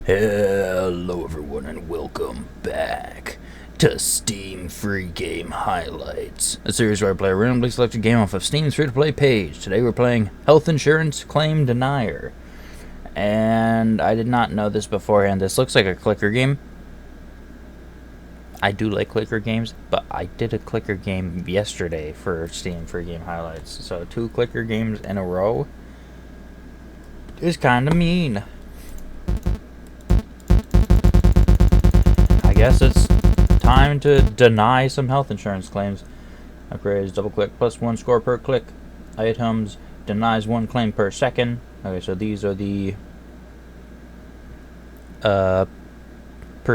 Hello everyone and welcome back to Steam Free Game Highlights, a series where I play a randomly selected game off of Steam's free-to-play page. Today we're playing Health Insurance Claim Denier, and I did not know this beforehand. This looks like a clicker game. I do like clicker games, but I did a clicker game yesterday for Steam Free Game Highlights, so 2 clicker games in a row is kinda mean. I guess it's time to deny some health insurance claims. Upgrades, double click, +1 score per click. Items, denies 1 claim per second. Okay, so these are the per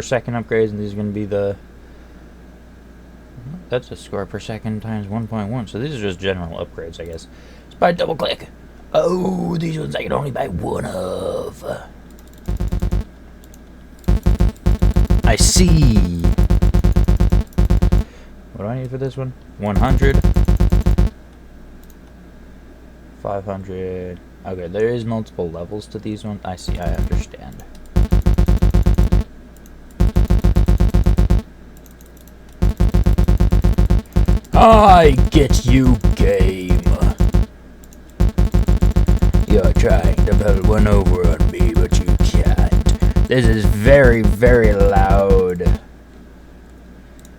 second upgrades, and these are going to be the... That's a score per second times 1.1. So these are just general upgrades, I guess. Just by double click. Oh, these ones I can only buy 1 of. I see. What do I need for this one? 100. 500. Okay, there is multiple levels to these ones. I see, I understand. I get you, game. You're trying to pull one over on me, but you can't. This is very, very loud.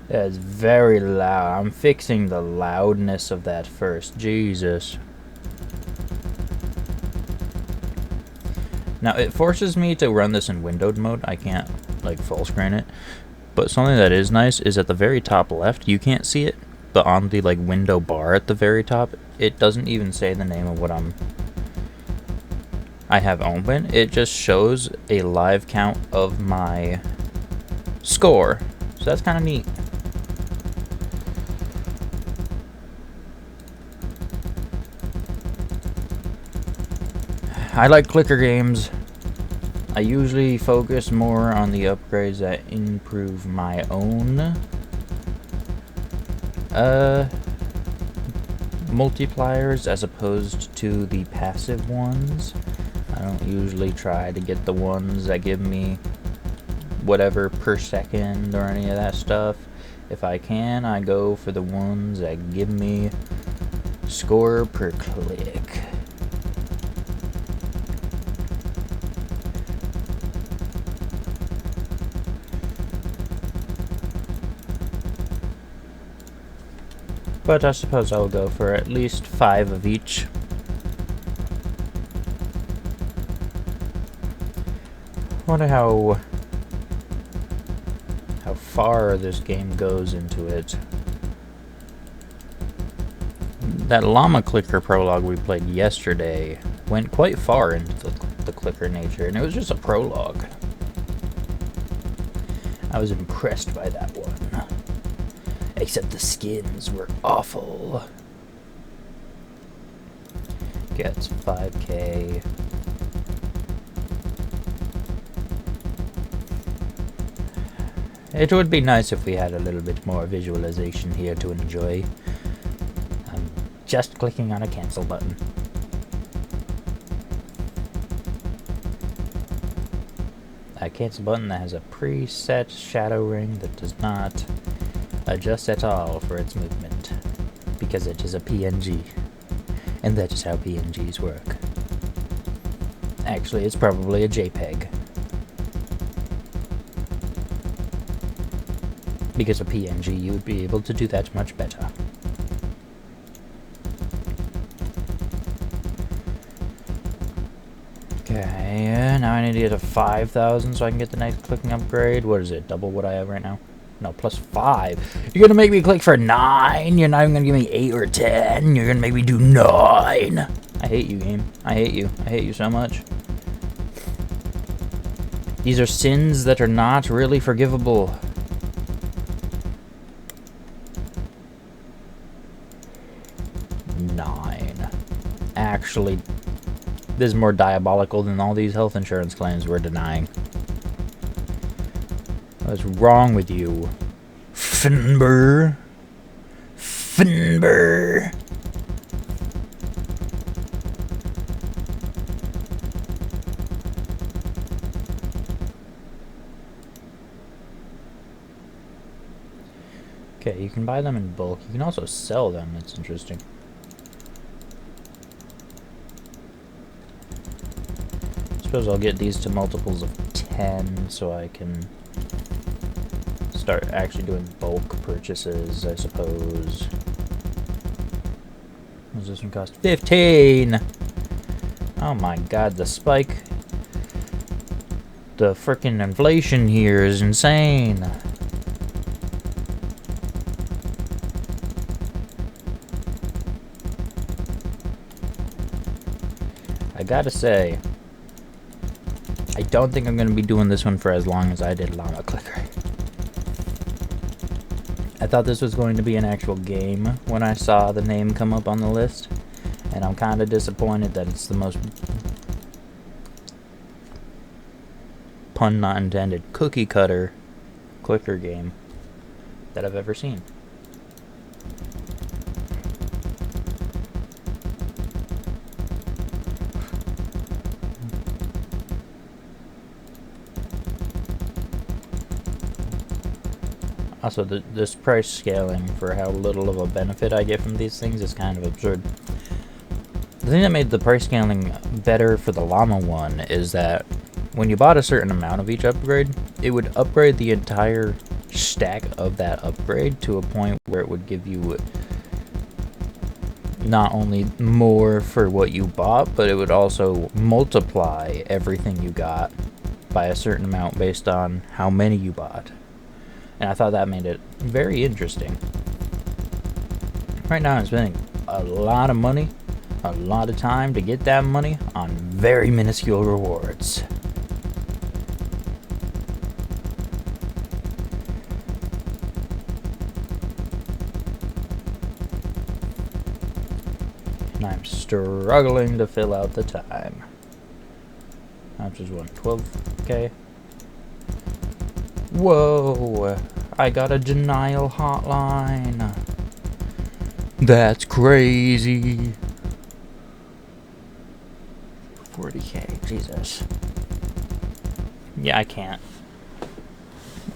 That's very loud. I'm fixing the loudness of that first. Jesus. Now, it forces me to run this in windowed mode. I can't, like, full screen it. But something that is nice is at the very top left, you can't see it, but on the, like, window bar at the very top, it doesn't even say the name of what I have open. It just shows a live count of my score. So that's kind of neat. I like clicker games. I usually focus more on the upgrades that improve my own multipliers as opposed to the passive ones. I don't usually try to get the ones that give me whatever per second or any of that stuff. If I can, I go for the ones that give me score per click. But I suppose I'll go for at least 5 of each. Wonder how far this game goes into it. That llama clicker prologue we played yesterday went quite far into the clicker nature, and it was just a prologue. I was impressed by that one. Except the skins were awful. Gets 5K. It would be nice if we had a little bit more visualization here to enjoy. I'm just clicking on a cancel button. A cancel button that has a preset shadow ring that does not adjust at all for its movement, because it is a PNG, and that is how PNGs work. Actually, it's probably a JPEG, because a PNG you would be able to do that much better. Okay, now I need to get to 5,000 so I can get the next clicking upgrade. What is it, double what I have right now? No, +5. You're gonna make me click for 9? You're not even gonna give me 8 or 10? You're gonna make me do 9? I hate you, game. I hate you. I hate you so much. These are sins that are not really forgivable. Actually, this is more diabolical than all these health insurance claims we're denying. What's wrong with you? Finber. Finber. Okay, you can buy them in bulk. You can also sell them. That's interesting. I suppose I'll get these to multiples of 10 so I can start actually doing bulk purchases, I suppose. What does this one cost? 15! Oh my god, the spike. The frickin' inflation here is insane. I gotta say, I don't think I'm gonna be doing this one for as long as I did Llama Clicker. I thought this was going to be an actual game when I saw the name come up on the list, and I'm kind of disappointed that it's the most, pun not intended, cookie cutter clicker game that I've ever seen. Also, this price scaling for how little of a benefit I get from these things is kind of absurd. The thing that made the price scaling better for the Llama one is that when you bought a certain amount of each upgrade, it would upgrade the entire stack of that upgrade to a point where it would give you not only more for what you bought, but it would also multiply everything you got by a certain amount based on how many you bought. And I thought that made it very interesting. Right now I'm spending a lot of money, a lot of time to get that money on very minuscule rewards. And I'm struggling to fill out the time. How much is one? 12k? Whoa! I got a denial hotline. That's crazy. 40k, Jesus. Yeah, I can't.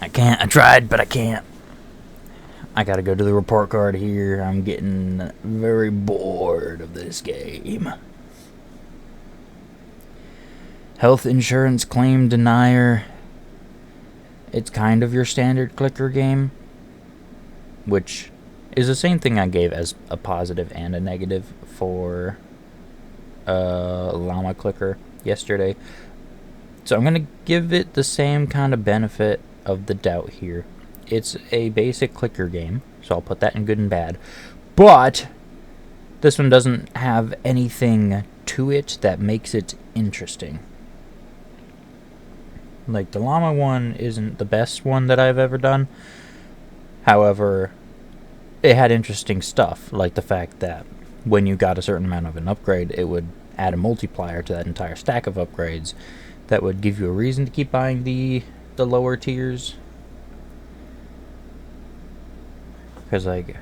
I tried, but I can't. I gotta go to the report card here. I'm getting very bored of this game. Health insurance claim denier. It's kind of your standard clicker game, which is the same thing I gave as a positive and a negative for Llama Clicker yesterday. So I'm going to give it the same kind of benefit of the doubt here. It's a basic clicker game, so I'll put that in good and bad. But this one doesn't have anything to it that makes it interesting. Like, the Llama one isn't the best one that I've ever done. However, it had interesting stuff, like the fact that when you got a certain amount of an upgrade, it would add a multiplier to that entire stack of upgrades that would give you a reason to keep buying the lower tiers. Because, like,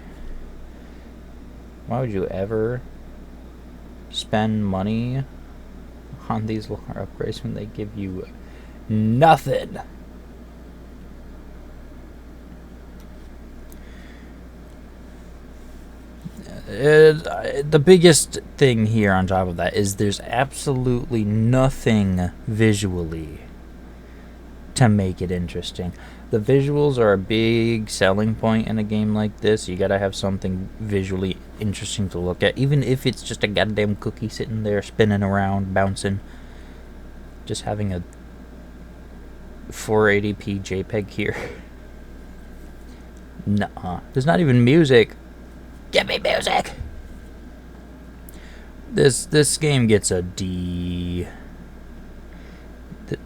why would you ever spend money on these lower upgrades when they give you nothing? The biggest thing here on top of that is there's absolutely nothing visually to make it interesting. The visuals are a big selling point in a game like this. You gotta have something visually interesting to look at, even if it's just a goddamn cookie sitting there spinning around, bouncing. Just having a 480p JPEG here. Nuh-uh. There's not even music. Give me music! This game gets a D.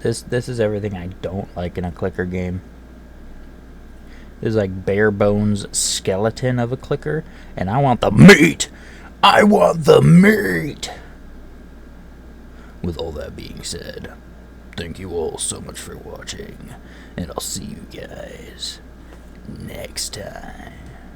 This is everything I don't like in a clicker game. This is like bare bones skeleton of a clicker, and I want the meat! I want the meat! With all that being said, thank you all so much for watching, and I'll see you guys next time.